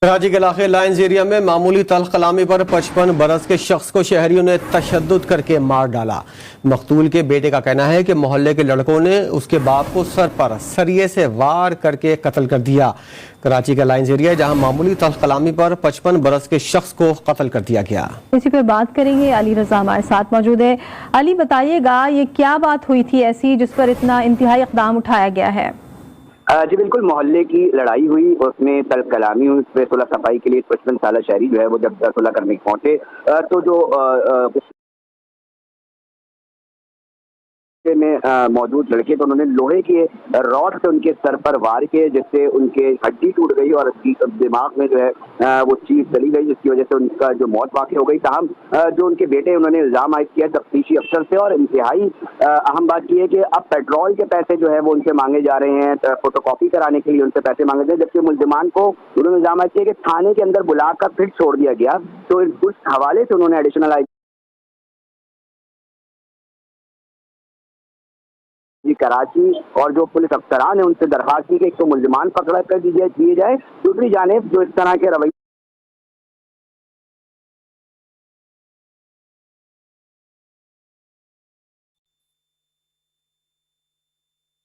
कराची के इलाके lines area में मामूली तल्ख कलामी पर 55 बरस के शख्स को शहरियों ने तशद्दुद करके मार डाला। मकतूल के बेटे का कहना है कि मोहल्ले के लड़कों ने उसके बाप को सर पर सरिये से वार करके कत्ल कर दिया। कराची का लाइन्स एरिया जहां मामूली तल्ख कलामी पर 55 बरस के शख्स को कत्ल कर दिया गया। इसी पे बात करेंगे, अली रजा हमारे साथ मौजूद है। अली, बताइएगा ये क्या बात हुई थी ऐसी जिस पर इतना इंतहाई इक़दाम उठाया गया है? जी बिल्कुल, मोहल्ले की लड़ाई हुई, उसमें तल्ख कलामी हुई। उसमें सुलह सफाई के लिए 55 साल शहरी जो है वो जब सुलह करने पहुंचे तो जो में मौजूद लड़के, तो उन्होंने लोहे के रॉड से उनके सर पर वार किए, जिससे उनके हड्डी टूट गई और दिमाग में जो है वो चीज चली गई, जिसकी वजह से उनका जो मौत वाक़ई हो गई। ताहम जो उनके बेटे, उन्होंने इल्जाम आयद किया तफ्तीशी अफसर से, और इंतहाई अहम बात यह है कि अब पेट्रोल के पैसे जो है वो उनसे मांगे जा रहे हैं, फोटोकॉपी कराने के लिए उनसे पैसे मांगे जा रहे हैं, जबकि मुल्जिमान को उन्होंने इल्जाम आयद किया कि थाने के अंदर बुलाकर फिर छोड़ दिया गया। तो उस हवाले से उन्होंने एडिशनल कराची और जो पुलिस अफसरान है उनसे दरखास्त की कि एक तो मुल्जिमान पकड़ा कर दिए जाए, दूसरी जानिब जो इस तरह के रवैये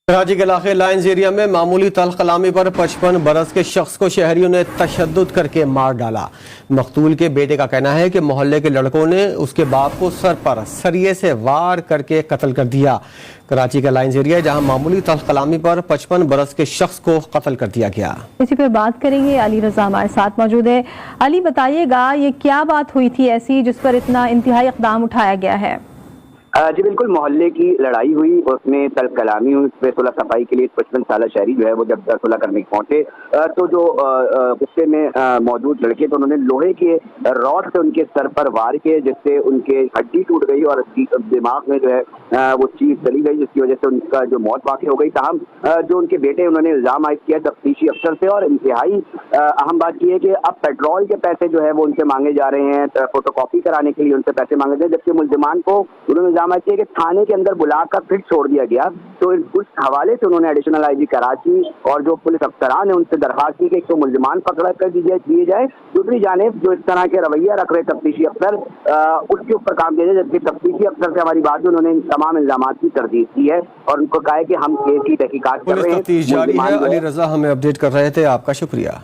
कराची के इलाके लाइन्स एरिया में मामूली तल्ख कलामी पर 55 बरस के शख्स को शहरियों ने तशद्दुद करके मार डाला। मकतूल के बेटे का कहना है कि मोहल्ले के लड़कों ने उसके बाप को सर पर सरिये से वार करके कत्ल कर दिया। कराची का लाइन्स एरिया जहां मामूली तल्ख कलामी पर 55 बरस के शख्स को कत्ल कर दिया गया। इसी पे बात करेंगे, अली रजा हमारे साथ मौजूद है। अली, बताइएगा ये क्या बात हुई थी ऐसी जिस पर इतना इंतहाई इक़दाम उठाया गया है? जी बिल्कुल, मोहल्ले की लड़ाई हुई, उसमें तल्ख कलामी हुई। उसमें सुलह सफाई के लिए 55 साल शहरी जो है वो जब सुलह करने पहुंचे तो जो गुस्से में मौजूद लड़के, तो उन्होंने लोहे के रॉड से उनके सर पर वार किए, जिससे उनके हड्डी टूट गई और दिमाग में जो है वो चीज चली गई, जिसकी वजह से उनका जो मौत वाक़ई हो गई। ताहम जो उनके बेटे, उन्होंने इल्जाम आयद किया तफ्तीशी अफसर से, और इंतहाई अहम बात यह है कि अब पेट्रोल के पैसे जो है वो उनसे मांगे जा रहे हैं, फोटोकॉपी कराने के लिए उनसे पैसे मांगे जा रहे हैं, जबकि मुल्जिमान को उन्होंने कि थाने के अंदर बुलाकर फिर छोड़ दिया गया। तो उस हवाले से उन्होंने एडिशनल आईजी कराची और जो पुलिस अफसरान है उनसे दरखास्त की कि एक तो मुल्जिमान पकड़ा कर दिए जाए, दूसरी जानिब जो इस तरह के रवैया रख रहे तफ्तीशी अफसर उसके ऊपर काम किया जाए। जबकि तफ्तीशी अफसर से हमारी बात हुई, उन्होंने इन तमाम इल्जामात की तरदीद की है और उनको कहा है कि हम केस की तहकीकात कर रहे हैं। अली रजा हमें अपडेट कर रहे थे, आपका शुक्रिया।